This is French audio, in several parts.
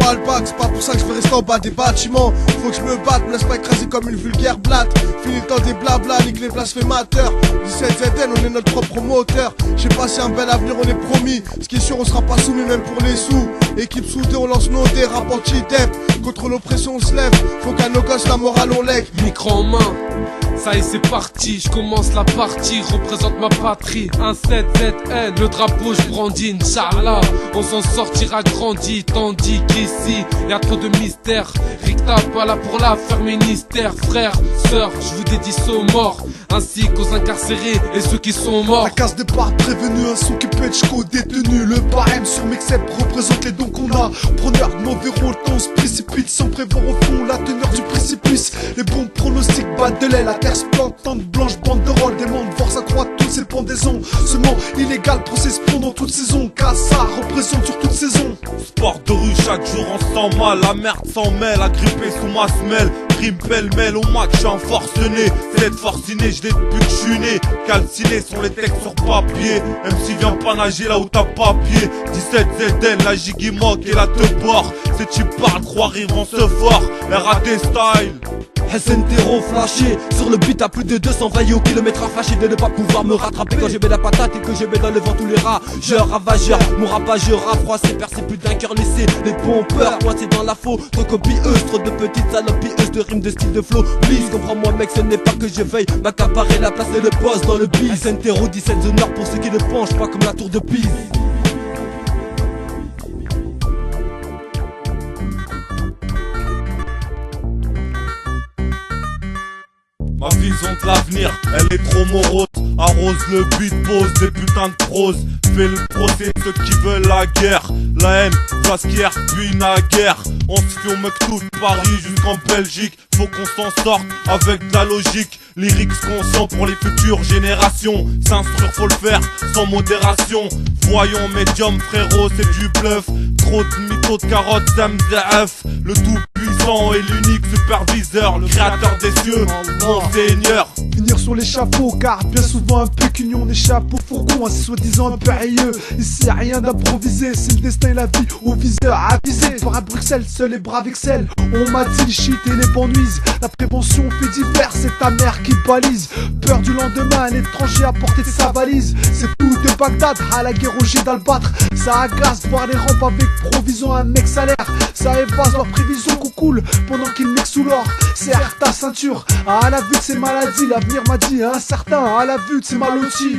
pas le bac, c'est pas pour ça que je vais rester en bas des bâtiments. Faut que je me batte, me laisse pas écraser comme une vulgaire blatte. Fini le temps des blabla, nique les blasphémateurs. 17ZN, on est notre propre moteur. J'ai passé un bel avenir, on est promis. Ce qui est sûr, on sera pas soumis même pour les sous. Équipe soudée, on lance nos dés, rap anti-dep. Contre l'oppression, on se lève. Faut qu'à nos gosses, la morale, on lègue. Micro en main, ça y est c'est parti, je commence la partie, représente ma patrie. 17ZN, le drapeau je brandis, Inch'Allah, on s'en sortira grandi. Tandis qu'ici, y'a trop de mystères. Ricta pas là pour la faire ministère. Frères, sœurs, je vous dédie aux morts, ainsi qu'aux incarcérés et ceux qui sont morts. La case départ prévenu, un son qui pète jusqu'au détenu. Le barème sur Mixep représente les dons qu'on a. Preneur de mauvais rôle, on se précipite sans prévoir au fond la teneur du précipice. Les bons pronostics battent de l'aile, la terre se plante, tente blanche, bande de rôle, des mondes, force accroître toutes ces pendaisons. Seulement illégal, process pendant toute saison. Casa représente sur toute saison. Sport de rue, chaque jour on se sent mal. La merde s'en mêle, agrippé sous ma semelle. Rime pêle-mêle au max, j'suis un forcené. Cette forciné, je l'ai depuis que j'suis né. Calciné sont les textes sur papier. MC vient pas nager là où t'as pas pied. 17ZN, la Jiggy-Mock et la Teubor. Si tu parles, crois rire en se fort. RAT style. Hassan Terro flashé sur le beat à plus de 200 vaillots kilomètres à fâcher de ne pas pouvoir me rattraper quand je mets la patate et que je mets dans le vent tous les rageurs, ravageurs. Mon rapageur à froid c'est percé plus d'un cœur laissé. Les pompeurs, moi c'est dans la faux, trop copieuse, trop de petites salopieuses de rimes de style de flow. Please comprends-moi mec, ce n'est pas que je veuille m'accaparer la place et le boss dans le beat. Hassan Terro 17 The Nord pour ceux qui ne penchent pas comme la tour de Pise. Ma vision de l'avenir, elle est trop morose. Arrose le beat, pose des putains de prose. Fais le procès ceux qui veulent la guerre. La haine, place qu'hier puis naguère. On se fie au mec tout de Paris jusqu'en Belgique. Faut qu'on s'en sorte avec de la logique. Lyrics conscients pour les futures générations. S'instruire faut le faire sans modération. Voyons médium frérot c'est du bluff. Trop de mythos de carottes MDF. Le tout puissant et l'unique superviseur. Le créateur des cieux, mon seigneur. Finir sur l'échafaud car bien souvent un peu qu'union échappe au fourgon, un soi-disant impérieux. Ici rien d'improvisé, c'est le destin et la vie au viseur avisé. Par à Bruxelles, seul et brave Excel. On m'a dit le shit et les bancs nuisent. La prévention fait divers, c'est ta mère qui balise. Peur du lendemain, un étranger à portée de sa valise. C'est tout de Bagdad à la guerre au jet d'Albâtre. Ça agace voir les rampes avec provision un mec salaire. Ça évase leur prévision qu'on coule pendant qu'ils mixent sous l'or. Serre ta ceinture, à la vue de ces maladies. L'avenir m'a dit incertain, à la vue de ces malotis.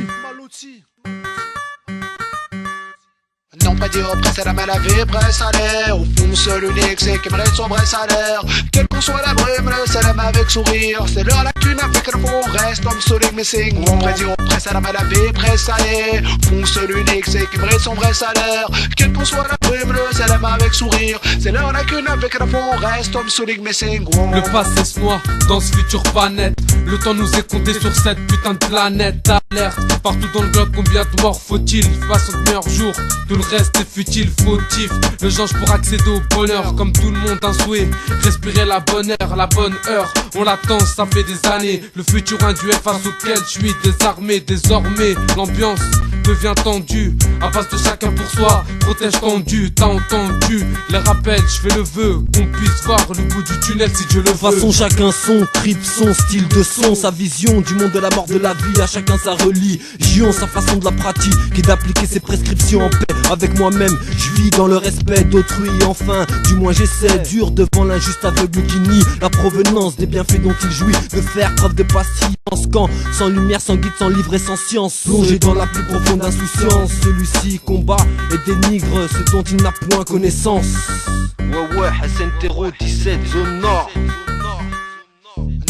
Non pas dire presse à la main laver, presse à l'air. Au fond seul unique c'est qui mérite son vrai salaire. Quelle qu'on soit la brume, le salam avec sourire. C'est leur lacune avec le fond, reste homme solide missing. On pas dire presse à la main laver, presse à l'air. Fond seul unique c'est qui mérite son vrai salaire. Quelle qu'on soit la brume, le salam avec sourire. C'est leur lacune avec le fond, reste homme solide missing. Le passé se noie dans ce futur pas net. Le temps nous est compté sur cette putain de planète. Alerte, partout dans le globe combien de morts faut-il? Face au meilleur jour, tout le reste est futile, fautif. Le change pour accéder au bonheur, comme tout le monde un souhait. Respirer la bonne air, la bonne heure. On l'attend, ça fait des années. Le futur un duel face auquel je suis désarmé. Désormais, l'ambiance devient tendue. À base de chacun pour soi, protège tendu. T'as entendu les rappels, je fais le vœu qu'on puisse voir le bout du tunnel si Dieu le veut. De toute façon chacun son trip, son style de son, sa vision du monde de la mort de la vie. À chacun sa religion, sa façon de la pratiquer, d'appliquer ses prescriptions en paix avec moi-même. Je vis dans le respect d'autrui, enfin du moins j'essaie. Dur devant l'injuste aveugle qui nie la provenance des bienfaits dont il jouit. De faire preuve de patience quand sans lumière, sans guide, sans livre et sans science. Plongé dans la plus profonde insouciance, celui-ci combat et dénigre ce dont il n'a point connaissance. Ouais, Hassan Terro 17 Zone Nord.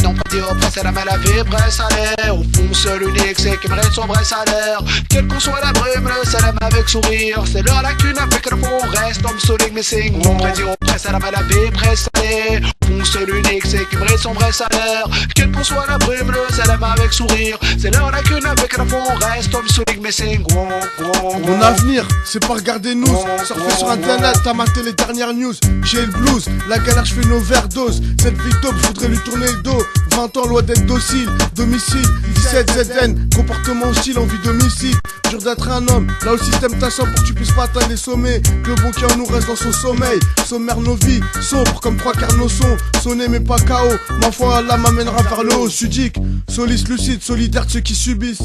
Non pas dire presse à la main laver, presse à l'air. Au fond seul unique c'est qui mérite son vrai salaire. Quelle qu'on soit la brume, le salam avec sourire. C'est leur lacune avec le fond, reste homme solide missing. Non pas dire presse à la main laver, presse à l'air. Au fond seul unique c'est qui mérite son vrai salaire. Quelle qu'on soit la brume, le salam avec sourire. C'est leur lacune avec le fond, reste homme solide missing. Mon avenir, c'est pas regarder nous. Surfer sur internet, t'as maté les dernières news. J'ai le blues, la galère, je fais une overdose. Cette vie dope, je voudrais lui tourner le dos. 20 ans, loin d'être docile. Domicile, 17 ZN, comportement hostile, envie d'homicide. Dur d'être un homme, là où le système t'assomme pour que tu puisses pas atteindre les sommets. Que le bon qui en nous reste dans son sommeil. Sommaire nos vies, sombre comme 3 quarts nos sons. Sonné mais pas KO, ma foi Allah m'amènera vers le haut. Sudique, soliste lucide, solidaire de ceux qui subissent.